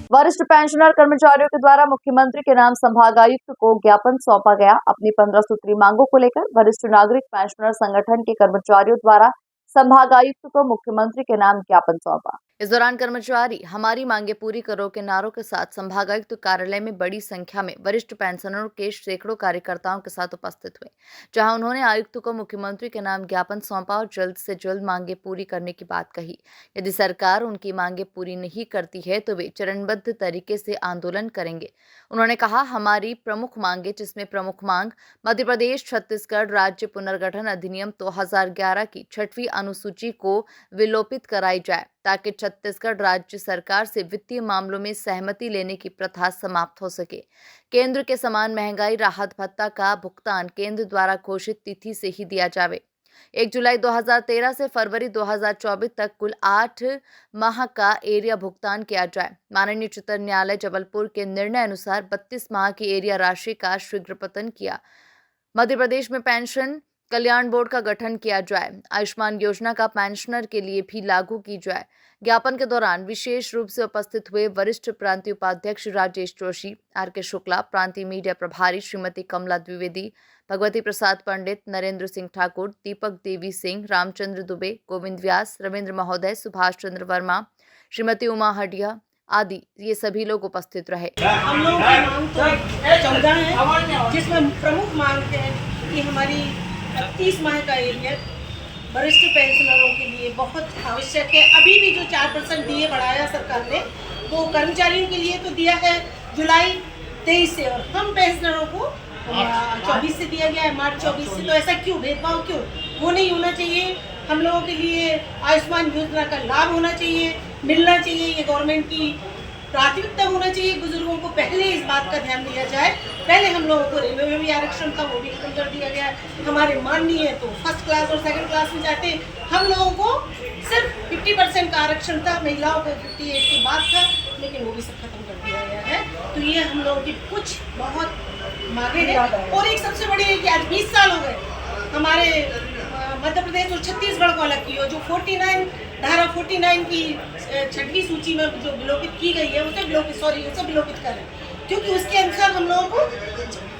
वरिष्ठ पेंशनर कर्मचारियों के द्वारा मुख्यमंत्री के नाम संभागायुक्त को ज्ञापन सौंपा गया। अपनी 15 सूत्री मांगों को लेकर वरिष्ठ नागरिक पेंशनर संगठन के कर्मचारियों द्वारा संभागायुक्त को मुख्यमंत्री के नाम ज्ञापन सौंपा। इस दौरान कर्मचारी हमारी मांगे पूरी करो के नारों के साथ संभागायुक्त कार्यालय में बड़ी संख्या में वरिष्ठ पेंशनरों के सैकड़ों कार्यकर्ताओं के साथ उपस्थित हुए, जहां उन्होंने आयुक्त को मुख्यमंत्री के नाम ज्ञापन सौंपा और जल्द से जल्द मांगे पूरी करने की बात कही। यदि सरकार उनकी मांगे पूरी नहीं करती है तो वे चरणबद्ध तरीके से आंदोलन करेंगे। उन्होंने कहा, हमारी प्रमुख मांगे, जिसमें प्रमुख मांग मध्य प्रदेश छत्तीसगढ़ राज्य पुनर्गठन अधिनियम 2011 की 6वीं अनुसूची को विलोपित कराई जाए, ताकि छत्तीसगढ़ राज्य सरकार से वित्तीय मामलों में सहमति लेने की प्रथा समाप्त हो सके। केंद्र के समान महंगाई राहत भत्ता का भुगतान केंद्र द्वारा घोषित तिथि से ही दिया जाए। 1 जुलाई 2013 से फरवरी 2024 तक कुल 8 माह का एरिया भुगतान किया जाए। माननीय उच्चतम न्यायालय जबलपुर के निर्णय अनुसार 32 माह की एरिया राशि का शीघ्र पतन किया। मध्य प्रदेश में पेंशन कल्याण बोर्ड का गठन किया जाए। आयुष्मान योजना का पेंशनर के लिए भी लागू की जाए। ज्ञापन के दौरान विशेष रूप से उपस्थित हुए वरिष्ठ प्रांतीय उपाध्यक्ष राजेश जोशी, आर.के. शुक्ला, प्रांतीय मीडिया प्रभारी श्रीमती कमला द्विवेदी, भगवती प्रसाद पंडित, नरेंद्र सिंह ठाकुर, दीपक देवी सिंह, रामचंद्र दुबे, गोविंद व्यास, रविंद्र महोदय, सुभाष चंद्र वर्मा, श्रीमती उमा हडिया आदि ये सभी लोग उपस्थित रहे। हम लोगों की मांग तो 14 है, जिसमें प्रमुख मांग है कि हमारी 32 माह का एरिया वरिष्ठ पेंशनरों के लिए बहुत आवश्यक है। अभी भी जो 4% डीए बढ़ाया सरकार ने, वो कर्मचारियों के लिए तो दिया है जुलाई 23 से, और हम पेंशनरों को 24 से दिया गया है, मार्च 24 से। तो ऐसा क्यों भेदभाव, क्यों? वो नहीं होना चाहिए। हम लोगों के लिए आयुष्मान योजना का लाभ होना चाहिए, मिलना चाहिए। ये गवर्नमेंट की प्राथमिकता होना चाहिए। बुजुर्गों को पहले इस बात का ध्यान दिया जाए। पहले हम लोगों को रेलवे में भी आरक्षण था, वो भी खत्म कर दिया गया। हमारे माननीय तो फर्स्ट क्लास और सेकंड क्लास में जाते, हम लोगों को सिर्फ 50% का आरक्षण था, महिलाओं को 58 के बाद था, लेकिन वो भी सब खत्म कर दिया गया है। तो ये हम लोगों की कुछ बहुत मांगे हैं। और एक सबसे बड़ी है कि आज 20 साल हो गए हमारे मध्य प्रदेश और छत्तीसगढ़ को अलग की हो, जो 49 की 6वीं सूची में जो विलोपित की गई है, उसे विलोपित करें, क्योंकि उसके अनुसार हम लोगों को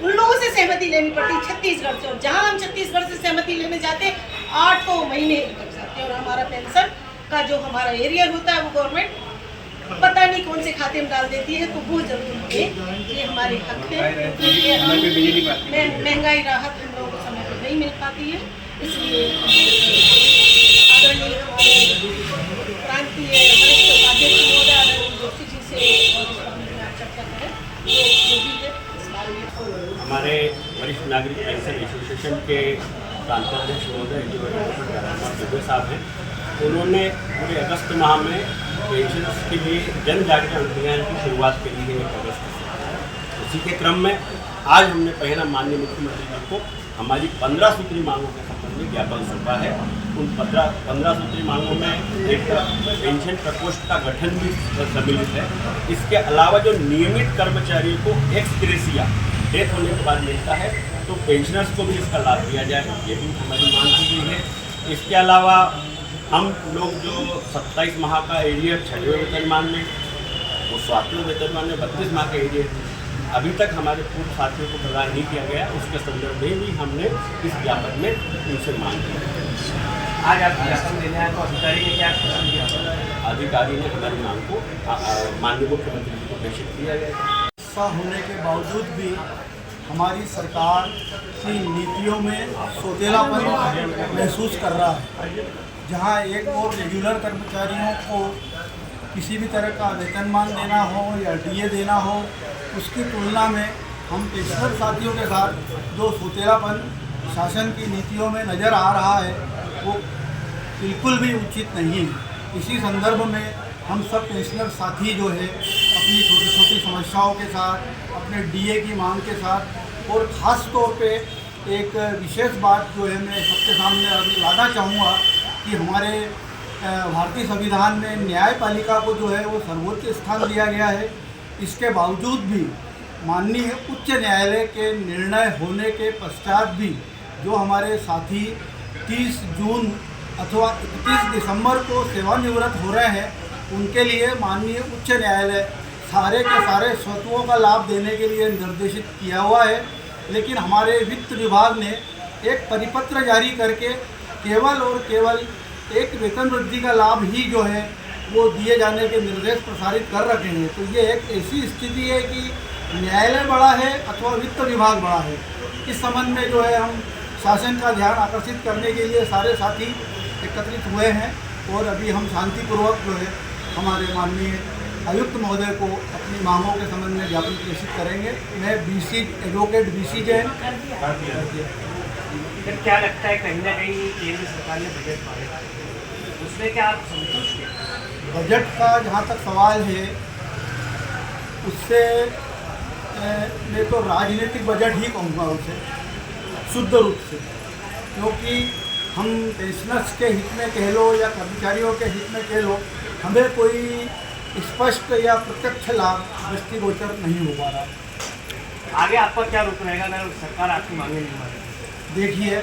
उन लोगों से सहमति लेनी पड़ती छत्तीसगढ़ से, और जहां हम छत्तीसगढ़ से सहमति लेने जाते 8 महीने लग जाते हैं। और हमारा पेंशन का जो हमारा एरियर होता है, वो गवर्नमेंट पता नहीं कौन से खाते में डाल देती है। तो वो जरूर है, ये हमारे हक है। महंगाई राहत हम लोगों को समय पर नहीं मिल पाती है, इसलिए आदरणीय प्रांतीय वरिष्ठ उपाध्यक्ष महोदय आदरणीय जोशी जी से चर्चा करें, जो भी है इस बारे में। हमारे वरिष्ठ नागरिक पेंशन एसोसिएशन के प्रांताध्यक्ष महोदय जो दुबे साहब हैं, उन्होंने पूरे अगस्त माह में पेंशन के लिए जन जागरण अभियान की शुरुआत करी है 1 अगस्त से। उसी के क्रम में आज हमने पहला माननीय मुख्यमंत्री जी को हमारी 15 सूत्री मांगों के संबंध में ज्ञापन सौंपा है। उन 15 सूत्री मांगों में एक पेंशन प्रकोष्ठ का गठन भी सम्मिलित है। इसके अलावा जो नियमित कर्मचारियों को एक्स ग्रेसिया डेथ होने के बाद मिलता है, तो पेंशनर्स को भी इसका लाभ दिया जाए, ये भी हमारी मांग की गई है। इसके अलावा हम लोग जो 27 माह का एरियर 6वें वेतनमान में, वो 7वें वेतनमान में 32 माह का एरियर अभी तक हमारे पूर्व साथियों को प्रदान नहीं किया गया, उसके संदर्भ में भी हमने इस ज्ञापन में उनसे मांग की। आज आप ज्ञापन देने आए तो अधिकारी ने क्या किया? अधिकारी ने हमारी मांग को माननीय मुख्यमंत्री जी को प्रेषित किया गया। ऐसा होने के बावजूद भी हमारी सरकार की नीतियों में सोतेलापन महसूस कर रहा है। जहां एक और रेगुलर कर्मचारियों को किसी भी तरह का वेतनमान देना हो या डीए देना हो, उसकी तुलना में हम पेंशनर साथियों के साथ जो सोतेलापन शासन की नीतियों में नज़र आ रहा है, वो बिल्कुल भी उचित नहीं है। इसी संदर्भ में हम सब पेंशनर साथी जो है अपनी छोटी छोटी समस्याओं के साथ, अपने डीए की मांग के साथ, और ख़ास तौर पे एक विशेष बात जो है मैं सबके सामने लाना चाहूँगा कि हमारे भारतीय संविधान में न्यायपालिका को जो है वो सर्वोच्च स्थान दिया गया है। इसके बावजूद भी माननीय उच्च न्यायालय के निर्णय होने के पश्चात भी जो हमारे साथी 30 जून अथवा 31 दिसंबर को सेवानिवृत्त हो रहे हैं, उनके लिए माननीय उच्च न्यायालय सारे के सारे स्वतुओं का लाभ देने के लिए निर्देशित किया हुआ है। लेकिन हमारे वित्त विभाग ने एक परिपत्र जारी करके केवल और केवल एक वेतन वृद्धि का लाभ ही जो है वो दिए जाने के निर्देश प्रसारित कर रखे हैं। तो ये एक ऐसी स्थिति है कि न्यायालय बड़ा है अथवा वित्त विभाग बड़ा है। इस संबंध में जो है हम शासन का ध्यान आकर्षित करने के लिए सारे साथी एकत्रित हुए हैं और अभी हम शांतिपूर्वक जो है हमारे माननीय आयुक्त महोदय को अपनी मांगों के संबंध में ज्ञापन प्रेषित करेंगे। मैं एडवोकेट बीसी जैन। फिर क्या लगता है कहीं ना कहीं केंद्र सरकार ने बजट मांगा उसमें क्या आप संतुष्ट हैं? बजट का जहाँ तक सवाल है उससे मैं तो राजनीतिक बजट ही कहूँगा उसे शुद्ध रूप से, क्योंकि हम पेंशनर्स के हित में कह लो या कर्मचारियों के हित में कह लो, हमें कोई स्पष्ट या प्रत्यक्ष लाभ दृष्टिगोचर नहीं हो पा रहा। आगे आपका क्या रुख रहेगा अगर सरकार आपकी मांगे नहीं मानेगी? देखिए,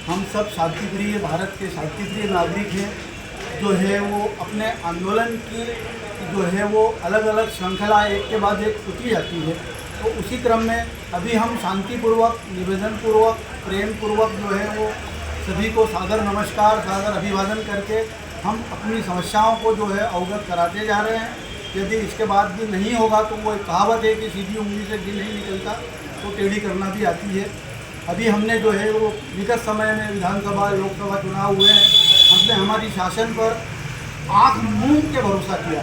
हम सब शांतिप्रिय भारत के शांतिप्रिय नागरिक हैं। जो है वो अपने आंदोलन की जो है वो अलग अलग श्रृंखला एक के बाद एक होती जाती है। तो उसी क्रम में अभी हम शांतिपूर्वक, निवेदनपूर्वक, प्रेमपूर्वक जो है वो सभी को सादर नमस्कार, सादर अभिवादन करके हम अपनी समस्याओं को जो है अवगत कराते जा रहे हैं। यदि इसके बाद भी नहीं होगा तो वो एक कहावत है कि सीधी उंगली से घी नहीं निकलता तो टेढ़ी करना भी आती है। अभी हमने जो है वो विगत समय में विधानसभा, लोकसभा चुनाव हुए हैं, हमने हमारी शासन पर आँख मूंद के भरोसा किया।